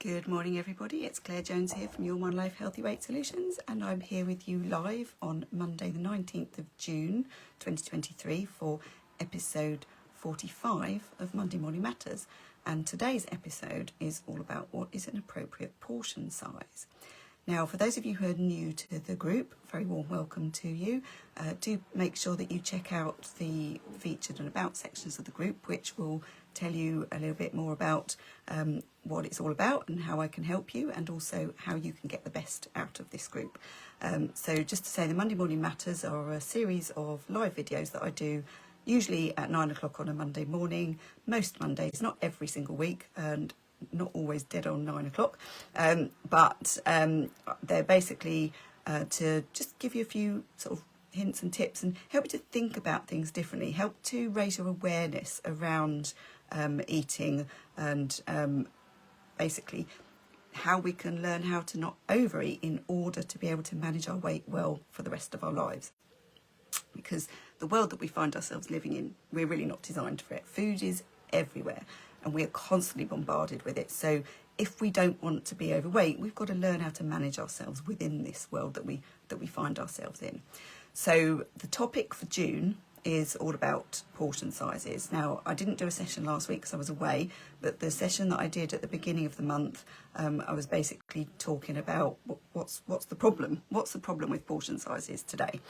Good morning everybody, it's Claire Jones here from Your One Life Healthy Weight Solutions, and I'm here with you live on Monday the 19th of June 2023 for episode 45 of Monday Morning Matters. And today's episode is all about what is an appropriate portion size. Now, for those of you who are new to the group, very warm welcome to you. Do make sure that you check out the featured and about sections of the group, which will tell you a little bit more about what it's all about and how I can help you, and also how you can get the best out of this group. So just to say, the Monday Morning Matters are a series of live videos that I do usually at 9 o'clock on a Monday morning, most Mondays, not every single week, and not always dead on 9 o'clock, but they're basically to just give you a few sort of hints and tips and help you to think about things differently, help to raise your awareness around eating, and basically how we can learn how to not overeat in order to be able to manage our weight well for the rest of our lives. Because the world that we find ourselves living in, we're really not designed for it. Food is everywhere and we are constantly bombarded with it. So if we don't want to be overweight, we've got to learn how to manage ourselves within this world that we find ourselves in. So the topic for June is all about portion sizes. Now, I didn't do a session last week because I was away, but the session that I did at the beginning of the month, I was basically talking about what's the problem? What's the problem with portion sizes today?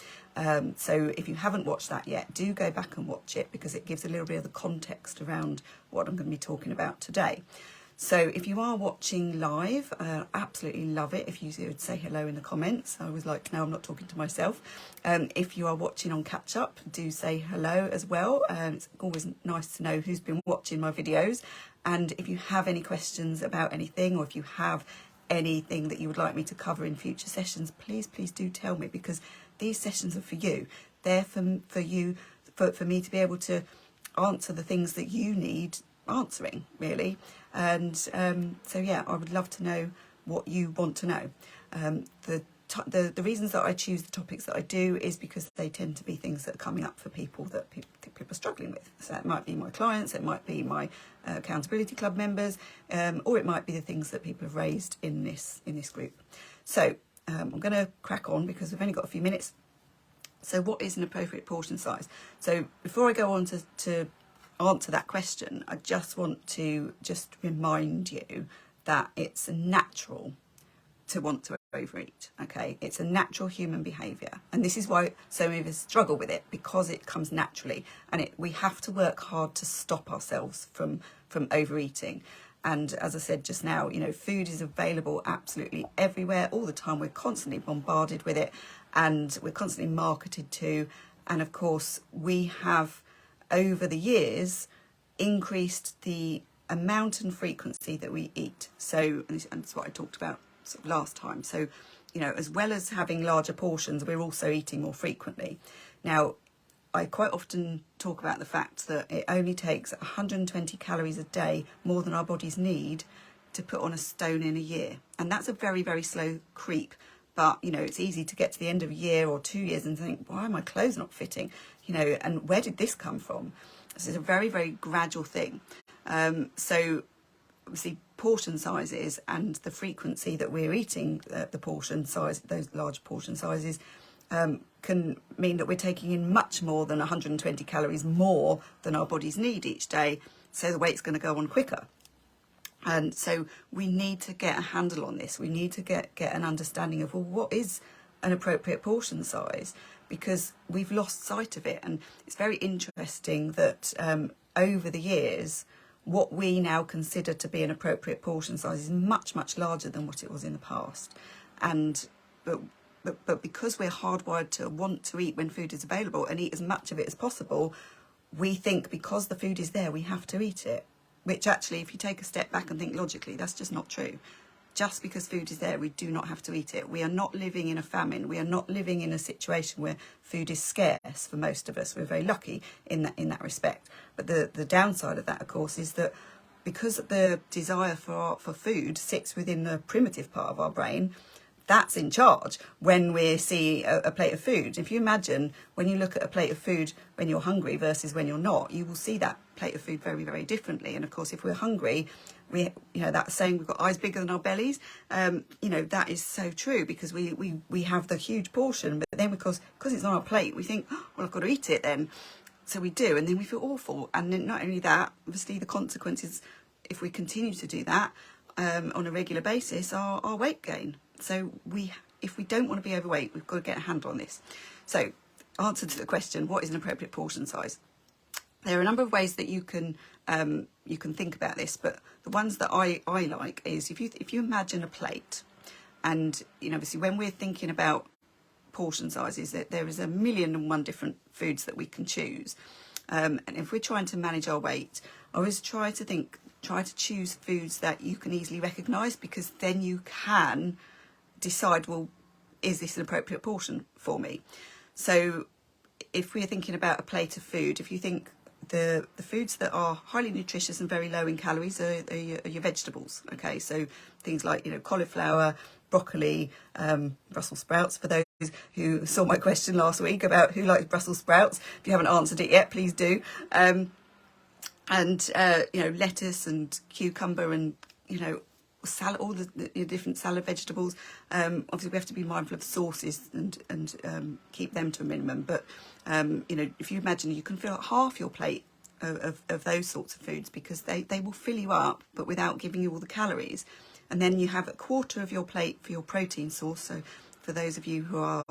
So if you haven't watched that yet, do go back and watch it, because it gives a little bit of the context around what I'm going to be talking about today. So if you are watching live, absolutely love it if you would say hello in the comments. I was like, no, I'm not talking to myself. If you are watching on catch up, do say hello as well. It's always nice to know who's been watching my videos. And if you have any questions about anything, or if you have anything that you would like me to cover in future sessions, please do tell me, because these sessions are for you. They're for you, for me to be able to answer the things that you need answering, really. And so yeah, I would love to know what you want to know. The reasons that I choose the topics that I do is because they tend to be things that are coming up for people that people are struggling with. So it might be my clients, it might be my accountability club members, or it might be the things that people have raised in this group. So I'm going to crack on because we've only got a few minutes. So what is an appropriate portion size? So before I go on to answer that question, I just want to remind you that it's natural to want to overeat. Okay, it's a natural human behaviour, and this is why so many of us struggle with it, because it comes naturally, and we have to work hard to stop ourselves from overeating. And as I said just now, you know, food is available absolutely everywhere all the time. We're constantly bombarded with it, and we're constantly marketed to. And of course, we have over the years increased the amount and frequency that we eat. So, and that's what I talked about sort of last time. So, you know, as well as having larger portions, we're also eating more frequently. Now, I quite often talk about the fact that it only takes 120 calories a day more than our bodies need to put on a stone in a year. And that's a very, very slow creep. But, you know, it's easy to get to the end of a year or 2 years and think, why are my clothes not fitting? You know, and where did this come from? This is a very, very gradual thing. So obviously portion sizes and the frequency that we're eating the portion size, those large portion sizes, can mean that we're taking in much more than 120 calories more than our bodies need each day. So the weight's going to go on quicker. And so we need to get a handle on this. We need to get an understanding of, well, what is an appropriate portion size? Because we've lost sight of it. And it's very interesting that over the years, what we now consider to be an appropriate portion size is much, much larger than what it was in the past. And but because we're hardwired to want to eat when food is available and eat as much of it as possible, we think because the food is there, we have to eat it. Which actually, if you take a step back and think logically, that's just not true. Just because food is there, we do not have to eat it. We are not living in a famine. We are not living in a situation where food is scarce for most of us. We're very lucky in that respect. But the downside of that, of course, is that because the desire for food sits within the primitive part of our brain, that's in charge when we see a plate of food. If you imagine when you look at a plate of food when you're hungry versus when you're not, you will see that plate of food very, very differently. And of course, if we're hungry, that saying, we've got eyes bigger than our bellies. That is so true, because we have the huge portion, but then because it's on our plate, we think, oh, well, I've got to eat it then. So we do, and then we feel awful. And then not only that, obviously the consequences, if we continue to do that on a regular basis, are weight gain. So if we don't want to be overweight, we've got to get a handle on this. So, answer to the question, what is an appropriate portion size? There are a number of ways that you can think about this, but the ones that I like is if you imagine a plate, and obviously when we're thinking about portion sizes, that there is 1,000,001 different foods that we can choose, and if we're trying to manage our weight, I always try to choose foods that you can easily recognise, because then you can decide, well, is this an appropriate portion for me? So if we're thinking about a plate of food, if you think the foods that are highly nutritious and very low in calories are your vegetables. Okay, so things like cauliflower, broccoli, Brussels sprouts. For those who saw my question last week about who likes Brussels sprouts, if you haven't answered it yet, please do. And lettuce and cucumber and salad, all the different salad vegetables. Obviously we have to be mindful of sauces and keep them to a minimum, but if you imagine, you can fill up half your plate of those sorts of foods, because they will fill you up but without giving you all the calories. And then you have a quarter of your plate for your protein source. So for those of you who are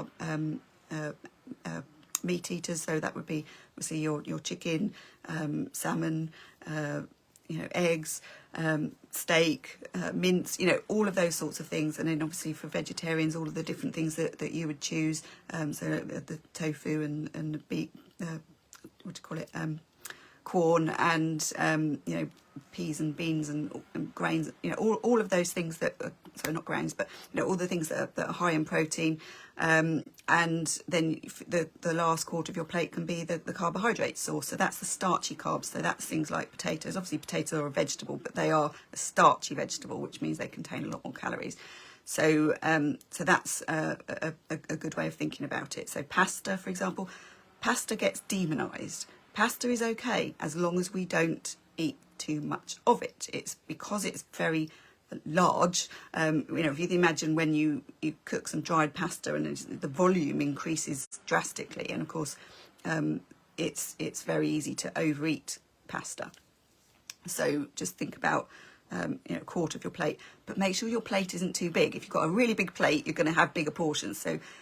meat eaters, so that would be obviously your chicken, salmon, eggs, steak, mince, all of those sorts of things. And then obviously for vegetarians, all of the different things that you would choose. So the tofu and the beet, corn, and peas and beans and grains, all of those things that sorry, not grains, but all the things that are high in protein. And then the last quarter of your plate can be the carbohydrate source. So that's the starchy carbs. So that's things like potatoes. Obviously potatoes are a vegetable, but they are a starchy vegetable, which means they contain a lot more calories. So that's a good way of thinking about it. So pasta, for example, pasta gets demonized. Pasta is okay as long as we don't eat too much of it. It's because it's very large. If you imagine when you cook some dried pasta, and the volume increases drastically, and of course it's very easy to overeat pasta. So just think about a quarter of your plate, but make sure your plate isn't too big. If you've got a really big plate, you're going to have bigger portions.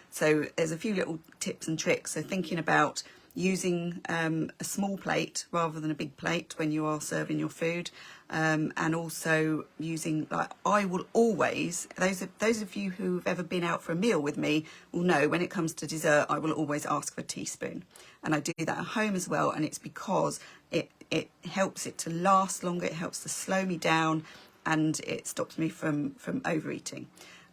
So there's a few little tips and tricks. So thinking about using a small plate rather than a big plate when you are serving your food, and also using, like, I will always, those of you who've ever been out for a meal with me will know, when it comes to dessert, I will always ask for a teaspoon, and I do that at home as well. And it's because it helps it to last longer, it helps to slow me down, and it stops me from overeating.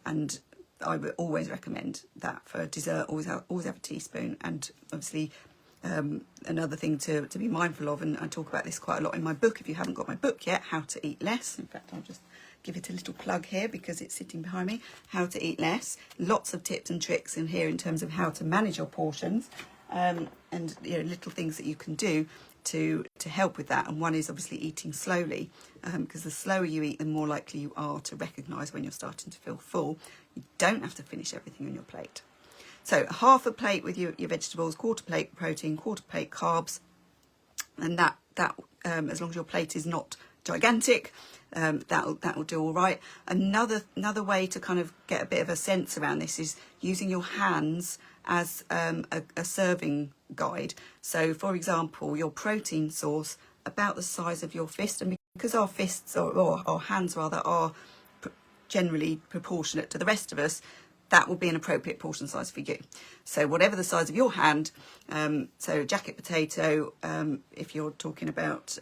And I would always recommend that for dessert. Always have a teaspoon. And obviously another thing to be mindful of, and I talk about this quite a lot in my book. If you haven't got my book yet, How to Eat Less, in fact I'll just give it a little plug here because it's sitting behind me. How to Eat Less, lots of tips and tricks in here in terms of how to manage your portions, and little things that you can do to help with that. And one is obviously eating slowly, because the slower you eat, the more likely you are to recognise when you're starting to feel full. You don't have to finish everything on your plate. So half a plate with your vegetables, quarter plate protein, quarter plate carbs, and that as long as your plate is not gigantic, that will do all right. Another way to kind of get a bit of a sense around this is using your hands as a serving guide. So for example, your protein source about the size of your fist, and because our fists or our hands rather are generally proportionate to the rest of us, that will be an appropriate portion size for you. So whatever the size of your hand, so jacket potato, if you're talking about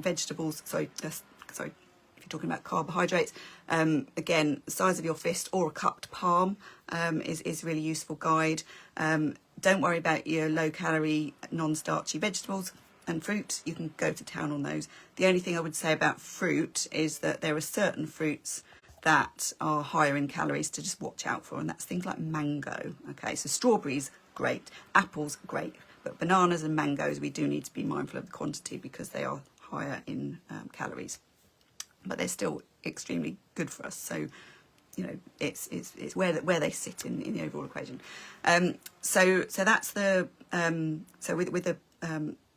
vegetables, if you're talking about carbohydrates, again, the size of your fist or a cupped palm is a really useful guide. Don't worry about your low-calorie, non-starchy vegetables and fruit. You can go to town on those. The only thing I would say about fruit is that there are certain fruits that are higher in calories to just watch out for, and that's things like mango. Okay, so strawberries, great. Apples, great. But bananas and mangoes, we do need to be mindful of the quantity because they are higher in calories. but they're still extremely good for us. So, you know, it's where they sit in the overall equation. So that's the so with the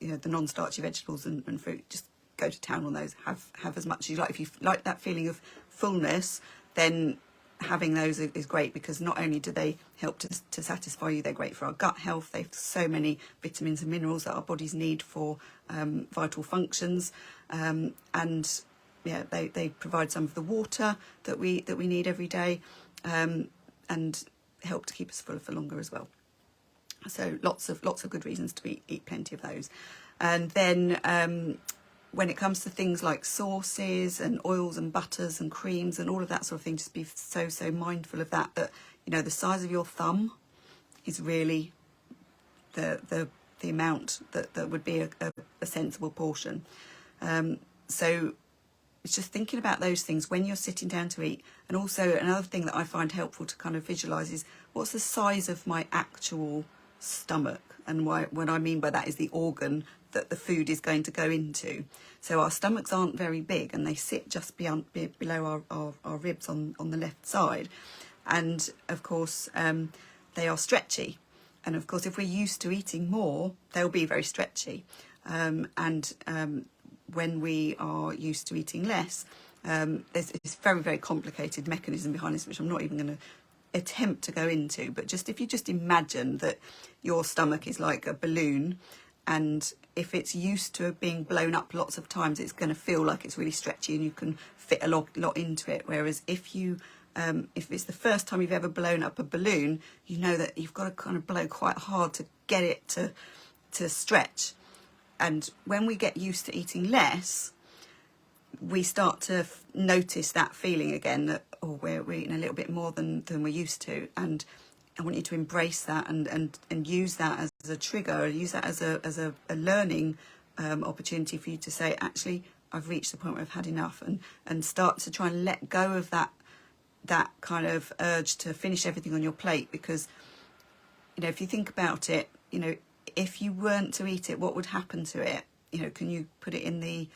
you know, the non-starchy vegetables and fruit, just go to town on those. Have as much as you like. If you like that feeling of fullness, then having those is great, because not only do they help to satisfy you, they're great for our gut health. They've so many vitamins and minerals that our bodies need for vital functions, and yeah, they provide some of the water that we need every day, and help to keep us fuller for longer as well. So lots of good reasons to eat plenty of those. And then when it comes to things like sauces and oils and butters and creams and all of that sort of thing, just be so mindful of that, you know, the size of your thumb is really the amount that would be a sensible portion. So it's just thinking about those things when you're sitting down to eat. And also another thing that I find helpful to kind of visualise is, what's the size of my actual stomach? And what I mean by that is the organ that the food is going to go into. So our stomachs aren't very big, and they sit just below our ribs on the left side. And of course, they are stretchy. And of course, if we're used to eating more, they'll be very stretchy. When we are used to eating less, there's this very complicated mechanism behind this, which I'm not even going to attempt to go into. But just if you just imagine that your stomach is like a balloon, and if it's used to being blown up lots of times, it's going to feel like it's really stretchy and you can fit a lot into it. Whereas if it's the first time you've ever blown up a balloon, you know that you've got to kind of blow quite hard to get it to stretch. And when we get used to eating less, we start to notice that feeling again, that, oh, we're eating a little bit more than we're used to. And I want you to embrace that and use that as a trigger, use that as a learning opportunity for you to say, actually, I've reached the point where I've had enough, and start to try and let go of that kind of urge to finish everything on your plate. Because, you know, if you think about it, you know, if you weren't to eat it, what would happen to it? You know, can you put it in the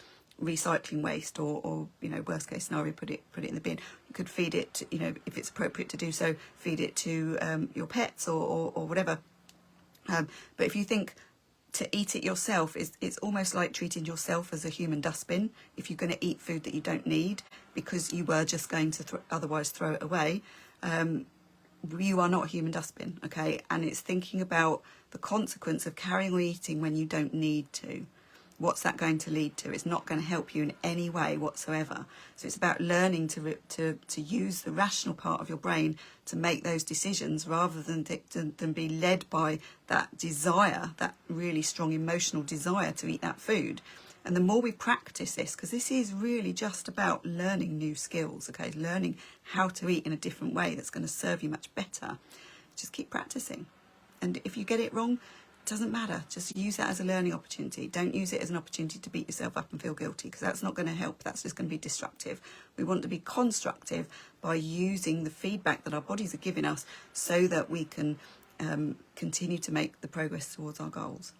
recycling waste, or you know, worst case scenario, put it in the bin? You could feed it to, you know, if it's appropriate to do so, feed it to your pets or whatever. But if you think to eat it yourself, it's almost like treating yourself as a human dustbin. If you're going to eat food that you don't need because you were just going to otherwise throw it away, you are not a human dustbin, okay? And it's thinking about the consequence of carrying on eating when you don't need to. What's that going to lead to? It's not going to help you in any way whatsoever. So it's about learning to use the rational part of your brain to make those decisions, rather than be led by that desire, that really strong emotional desire to eat that food. And the more we practice this, because this is really just about learning new skills, okay? Learning how to eat in a different way that's going to serve you much better. Just keep practicing. And if you get it wrong, it doesn't matter. Just use that as a learning opportunity. Don't use it as an opportunity to beat yourself up and feel guilty, because that's not going to help. That's just going to be destructive. We want to be constructive by using the feedback that our bodies are giving us, so that we can continue to make the progress towards our goals.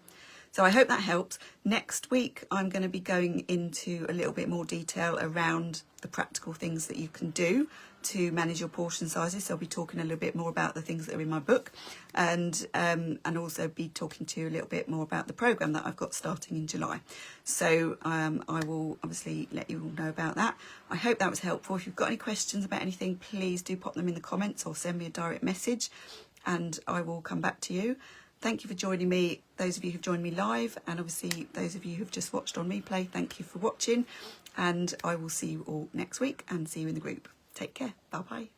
So I hope that helps. Next week, I'm going to be going into a little bit more detail around the practical things that you can do to manage your portion sizes. So I'll be talking a little bit more about the things that are in my book, and also be talking to you a little bit more about the program that I've got starting in July. So I will obviously let you all know about that. I hope that was helpful. If you've got any questions about anything, please do pop them in the comments or send me a direct message, and I will come back to you. Thank you for joining me, those of you who've joined me live, and obviously those of you who've just watched on replay, thank you for watching, and I will see you all next week and see you in the group. Take care. Bye-bye.